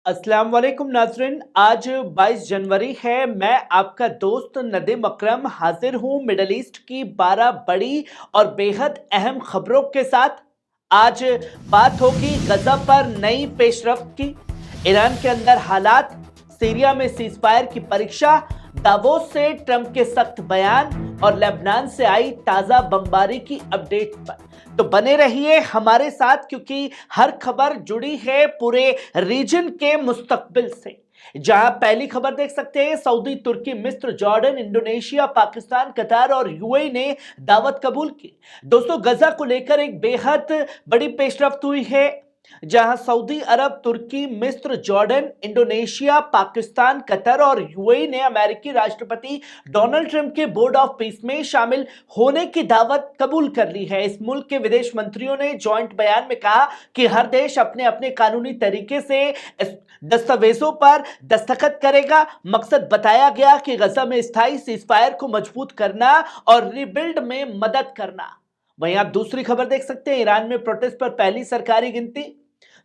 अस्सलाम वालेकुम नाज़रीन। आज 22 जनवरी है। मैं आपका दोस्त नदीम अकरम हाजिर हूं मिडल ईस्ट की 12 बड़ी और बेहद अहम खबरों के साथ। आज बात होगी गजा पर नई पेशरफ्त की, ईरान के अंदर हालात, सीरिया में सीजफायर की परीक्षा, दावोस से ट्रंप के सख्त बयान और लेबनान से आई ताजा बमबारी की अपडेट पर। तो बने रहिए हमारे साथ क्योंकि हर खबर जुड़ी है पूरे रीजन के मुस्तकबिल से। जहां पहली खबर देख सकते हैं, सऊदी, तुर्की, मिस्र, जॉर्डन, इंडोनेशिया, पाकिस्तान, कतार और यूएई ने दावत कबूल की। दोस्तों, गजा को लेकर एक बेहद बड़ी पेशरफ्त हुई है, जहां सऊदी अरब, तुर्की, मिस्र, जॉर्डन, इंडोनेशिया, पाकिस्तान, कतर और यूएई ने अमेरिकी राष्ट्रपति डोनाल्ड ट्रंप के बोर्ड ऑफ पीस में शामिल होने की दावत कबूल कर ली है। इस मुल्क के विदेश मंत्रियों ने जॉइंट बयान में कहा कि हर देश अपने अपने कानूनी तरीके से इस दस्तावेजों पर दस्तखत करेगा। मकसद बताया गया कि गजा में स्थायी सीजफायर को मजबूत करना और रिबिल्ड में मदद करना। वहीं आप दूसरी खबर देख सकते हैं, ईरान में प्रोटेस्ट पर पहली सरकारी गिनती।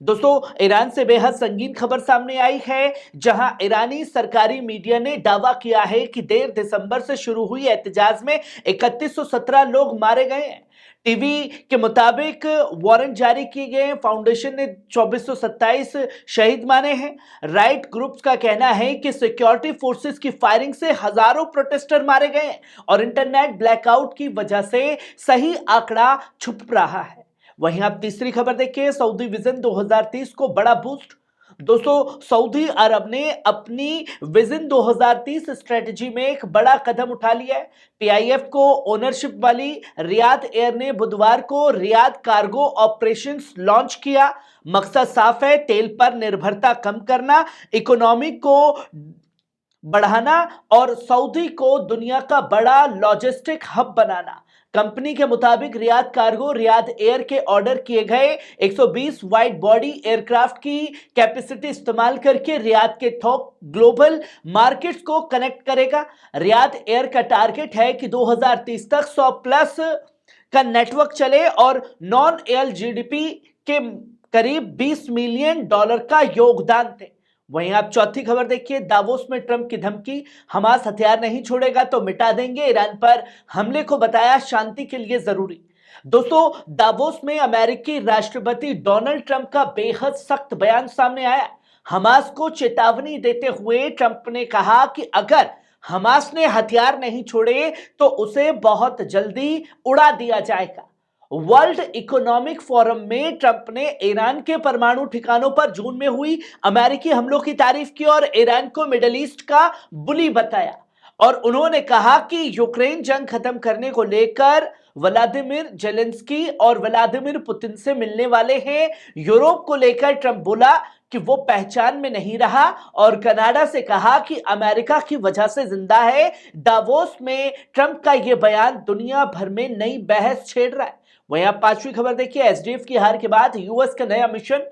दोस्तों, ईरान से बेहद संगीन खबर सामने आई है, जहां ईरानी सरकारी मीडिया ने दावा किया है कि 1.5 दिसंबर से शुरू हुई एहतजाज में 3117 लोग मारे गए हैं। टीवी के मुताबिक वारंट जारी किए गए हैं। फाउंडेशन ने 2427 शहीद माने हैं। राइट ग्रुप्स का कहना है कि सिक्योरिटी फोर्सेस की फायरिंग से हजारों प्रोटेस्टर मारे गए हैं और इंटरनेट ब्लैकआउट की वजह से सही आंकड़ा छुप रहा है। वहीं आप तीसरी खबर देखिए, सऊदी विजन 2030 को बड़ा बूस्ट। दोस्तों, सऊदी अरब ने अपनी विजन 2030 स्ट्रेटजी में एक बड़ा कदम उठा लिया है। पीआईएफ को ओनरशिप वाली रियाद एयर ने बुधवार को रियाद कार्गो ऑपरेशंस लॉन्च किया। मकसद साफ है, तेल पर निर्भरता कम करना, इकोनॉमी को बढ़ाना और सऊदी को दुनिया का बड़ा लॉजिस्टिक हब बनाना। कंपनी के मुताबिक रियाद कार्गो रियाद एयर के ऑर्डर किए गए 120 वाइड बॉडी एयरक्राफ्ट की कैपेसिटी इस्तेमाल करके रियाद के थोक ग्लोबल मार्केट्स को कनेक्ट करेगा। रियाद एयर का टारगेट है कि 2030 तक 100 प्लस का नेटवर्क चले और नॉन एयर जीडीपी के करीब $20 मिलियन का योगदान थे। वहीं आप चौथी खबर देखिए, दावोस में ट्रंप की धमकी, हमास हथियार नहीं छोड़ेगा तो मिटा देंगे। ईरान पर हमले को बताया शांति के लिए जरूरी। दोस्तों, दावोस में अमेरिकी राष्ट्रपति डोनाल्ड ट्रंप का बेहद सख्त बयान सामने आया। हमास को चेतावनी देते हुए ट्रंप ने कहा कि अगर हमास ने हथियार नहीं छोड़े तो उसे बहुत जल्दी उड़ा दिया जाएगा। वर्ल्ड इकोनॉमिक फोरम में ट्रंप ने ईरान के परमाणु ठिकानों पर जून में हुई अमेरिकी हमलों की तारीफ की और ईरान को मिडिल ईस्ट का बुली बताया। और उन्होंने कहा कि यूक्रेन जंग खत्म करने को लेकर व्लादिमीर जेलेंस्की और व्लादिमीर पुतिन से मिलने वाले हैं। यूरोप को लेकर ट्रंप बोला कि वो पहचान में नहीं रहा और कनाडा से कहा कि अमेरिका की वजह से जिंदा है। दावोस में ट्रंप का यह बयान दुनिया भर में नई बहस छेड़ रहा है। वहीं आप पांचवी खबर देखिए, एसडीएफ की हार के बाद यूएस का नया मिशन।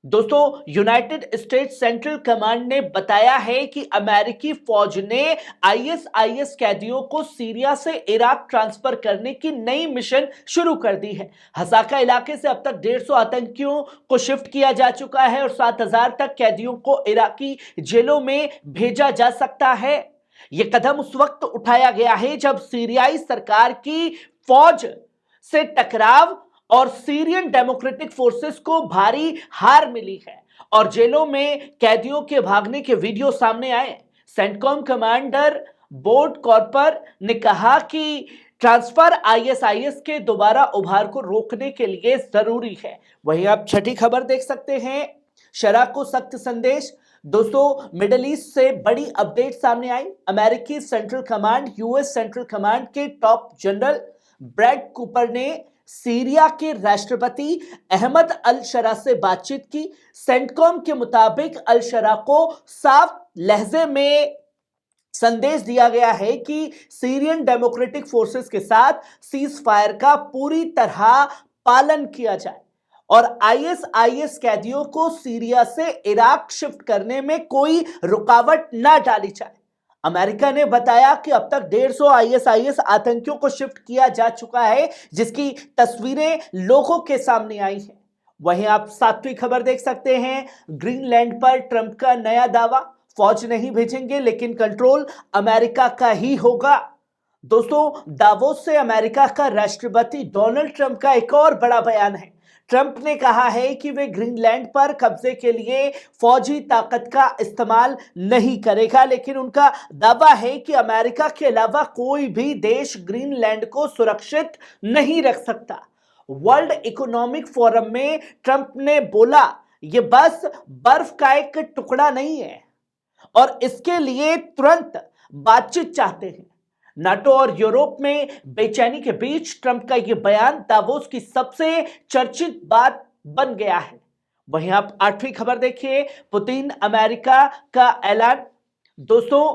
दोस्तों, यूनाइटेड स्टेट्स सेंट्रल कमांड ने बताया है कि अमेरिकी फौज ने आईएसआईएस कैदियों को सीरिया से इराक ट्रांसफर करने की नई मिशन शुरू कर दी है। हसाका इलाके से अब तक 150 आतंकियों को शिफ्ट किया जा चुका है और 7000 तक कैदियों को इराकी जेलों में भेजा जा सकता है। यह कदम उस वक्त उठाया गया है जब सीरियाई सरकार की फौज से टकराव और सीरियन डेमोक्रेटिक फोर्सेस को भारी हार मिली है और जेलों में कैदियों के भागने के वीडियो सामने आए। सेंटकॉम कमांडर बोर्ड कॉर्पर ने कहा कि ट्रांसफर आईएसआईएस के दोबारा उभार को रोकने के लिए जरूरी है। वहीं आप छठी खबर देख सकते हैं, शरह को सख्त संदेश। दोस्तों, मिडिल ईस्ट से बड़ी अपडेट सामने आई। अमेरिकी central command, US central command के टॉप जनरल ब्रैड कूपर ने सीरिया के राष्ट्रपति अहमद अल शरा से बातचीत की। सेंटकॉम के मुताबिक अल शरा को साफ लहजे में संदेश दिया गया है कि सीरियन डेमोक्रेटिक फोर्सेस के साथ सीज फायर का पूरी तरह पालन किया जाए और आईएसआईएस कैदियों को सीरिया से इराक शिफ्ट करने में कोई रुकावट न डाली जाए। अमेरिका ने बताया कि अब तक 150 आईएसआईएस आतंकियों को शिफ्ट किया जा चुका है, जिसकी तस्वीरें लोगों के सामने आई हैं। वहीं आप सातवीं खबर देख सकते हैं, ग्रीनलैंड पर ट्रंप का नया दावा, फौज नहीं भेजेंगे लेकिन कंट्रोल अमेरिका का ही होगा। दोस्तों, दावोस से अमेरिका का राष्ट्रपति डोनाल्ड ट्रंप का एक और बड़ा बयान है। ट्रंप ने कहा है कि वे ग्रीनलैंड पर कब्जे के लिए फौजी ताकत का इस्तेमाल नहीं करेगा, लेकिन उनका दावा है कि अमेरिका के अलावा कोई भी देश ग्रीनलैंड को सुरक्षित नहीं रख सकता। वर्ल्ड इकोनॉमिक फोरम में ट्रंप ने बोला, यह बस बर्फ का एक टुकड़ा नहीं है और इसके लिए तुरंत बातचीत चाहते हैं। नाटो और यूरोप में बेचैनी के बीच ट्रंप का यह बयान दावोस की सबसे चर्चित बात बन गया है। वहीं आप आठवीं खबर देखिए, पुतिन अमेरिका का ऐलान। दोस्तों,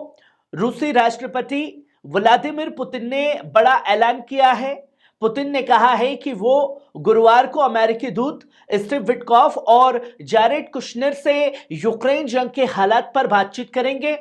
रूसी राष्ट्रपति व्लादिमीर पुतिन ने बड़ा ऐलान किया है। पुतिन ने कहा है कि वो गुरुवार को अमेरिकी दूत स्टीव विटकॉफ और जारेड कुशनर से यूक्रेन जंग के हालात पर बातचीत करेंगे।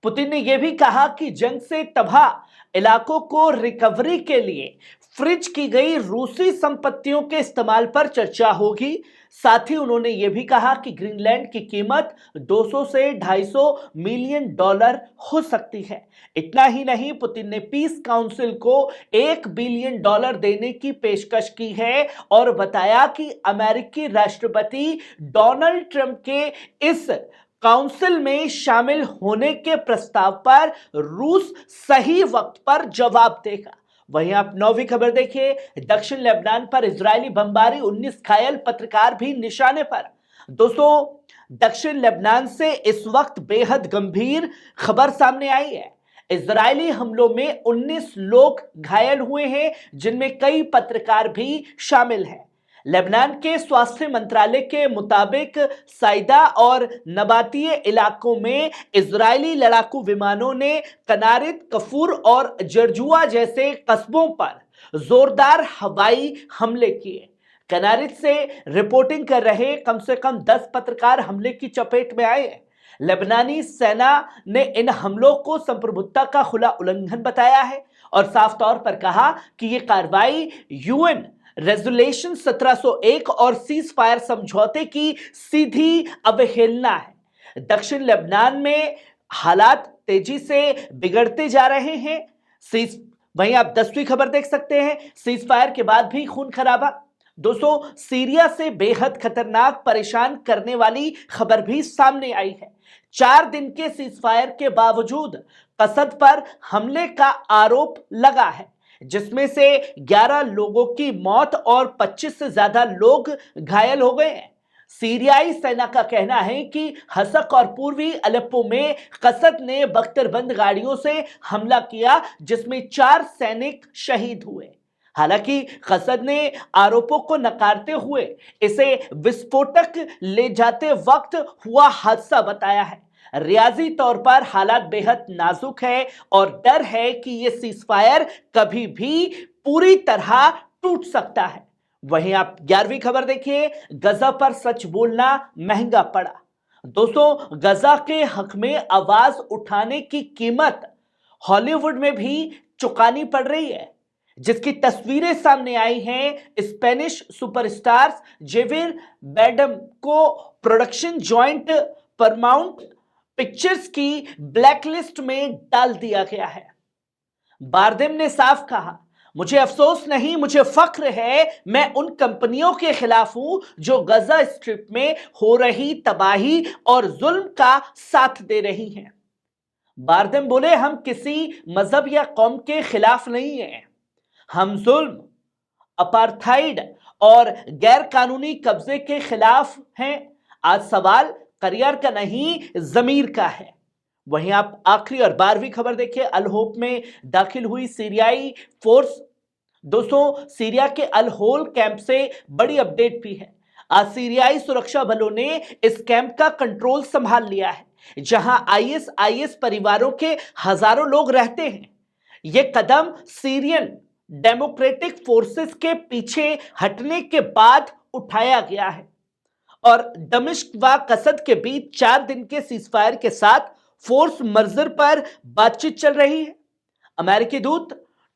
पुतिन ने यह भी कहा कि जंग से तबाह इलाकों को रिकवरी के लिए फ्रीज की गई रूसी संपत्तियों के इस्तेमाल पर चर्चा होगी। साथ ही उन्होंने यह भी कहा कि ग्रीनलैंड की कीमत 200 से 250 मिलियन डॉलर हो सकती है। इतना ही नहीं, पुतिन ने पीस काउंसिल को $1 बिलियन देने की पेशकश की है और बताया कि अमेरिकी राष्ट्रपति डोनाल्ड ट्रंप के इस काउंसिल में शामिल होने के प्रस्ताव पर रूस सही वक्त पर जवाब देगा। वहीं आप नौवीं खबर देखिए, दक्षिण लेबनान पर इजरायली बमबारी, 19 घायल, पत्रकार भी निशाने पर। दोस्तों, दक्षिण लेबनान से इस वक्त बेहद गंभीर खबर सामने आई है। इजरायली हमलों में 19 लोग घायल हुए हैं, जिनमें कई पत्रकार भी शामिल हैं। लेबनान के स्वास्थ्य मंत्रालय के मुताबिक साइदा और नबातीय इलाकों में इजरायली लड़ाकू विमानों ने कनारित, कफूर और जर्जुआ जैसे कस्बों पर जोरदार हवाई हमले किए। कनारित से रिपोर्टिंग कर रहे कम से कम 10 पत्रकार हमले की चपेट में आए हैं। लेबनानी सेना ने इन हमलों को संप्रभुता का खुला उल्लंघन बताया है और साफ तौर पर कहा कि यह कार्रवाई यूएन रेजोल्यूशन 1701 और सीज फायर समझौते की सीधी अवहेलना है। दक्षिण लेबनान में हालात तेजी से बिगड़ते जा रहे हैं। वहीं आप 10वीं खबर देख सकते हैं, सीज फायर के बाद भी खून खराबा। दोस्तों, सीरिया से बेहद खतरनाक, परेशान करने वाली खबर भी सामने आई है। 4 दिन के सीज फायर के बावजूद कसद पर हमले का आरोप लगा है, जिसमें से 11 लोगों की मौत और 25 से ज्यादा लोग घायल हो गए हैं। सीरियाई सेना का कहना है कि हसक और पूर्वी अलेप्पो में कसद ने बख्तरबंद गाड़ियों से हमला किया, जिसमें 4 सैनिक शहीद हुए। हालांकि कसद ने आरोपों को नकारते हुए इसे विस्फोटक ले जाते वक्त हुआ हादसा बताया है। रियाजी तौर पर हालात बेहद नाजुक है और डर है कि यह सीजफायर कभी भी पूरी तरह टूट सकता है। वहीं आप 11वीं खबर देखिए, गजा पर सच बोलना महंगा पड़ा। दोस्तों, गजा के हक में आवाज उठाने की कीमत हॉलीवुड में भी चुकानी पड़ रही है, जिसकी तस्वीरें सामने आई हैं। स्पेनिश सुपरस्टार्स जेवियर बैरडम को प्रोडक्शन जॉइंट परमाउंट पिक्चर्स की ब्लैकलिस्ट में डाल दिया गया है। बारदेम ने साफ कहा, मुझे अफसोस नहीं, मुझे फख्र है। मैं उन कंपनियों के खिलाफ हूं जो गजा स्ट्रिप में हो रही तबाही और जुल्म का साथ दे रही हैं। बारदेम बोले, हम किसी मजहब या कौम के खिलाफ नहीं हैं। हम जुल्म, अपार्थाइड और गैर कानूनी कब्जे के खिलाफ हैं। आज सवाल करियर का नहीं, जमीर का है। वहीं आप आखिरी और 12वीं खबर देखिए, अल होप में दाखिल हुई सीरियाई फोर्स। दोस्तों, सीरिया के अल होल कैंप से बड़ी अपडेट भी है। आज सीरियाई सुरक्षा बलों ने इस कैंप का कंट्रोल संभाल लिया है, जहां आईएस परिवारों के हजारों लोग रहते हैं। यह कदम सीरियन डेमोक्रेटिक फोर्सेस के पीछे हटने के बाद उठाया गया है और दमिश्क व कसद के बीच 4 दिन के सीजफायर के साथ फोर्स मर्जर पर बातचीत चल रही है। अमेरिकी दूत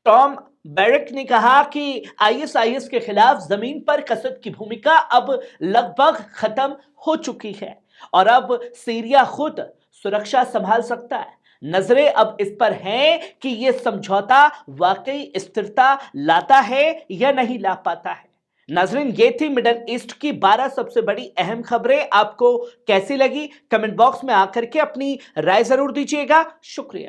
टॉम बैरक ने कहा कि आईएसआईएस के खिलाफ जमीन पर कसद की भूमिका अब लगभग खत्म हो चुकी है और अब सीरिया खुद सुरक्षा संभाल सकता है। नजरें अब इस पर हैं कि यह समझौता वाकई स्थिरता लाता है या नहीं ला पाता है। नाजरीन, ये थी मिडल ईस्ट की 12 सबसे बड़ी अहम खबरें। आपको कैसी लगी कमेंट बॉक्स में आकर के अपनी राय जरूर दीजिएगा। शुक्रिया।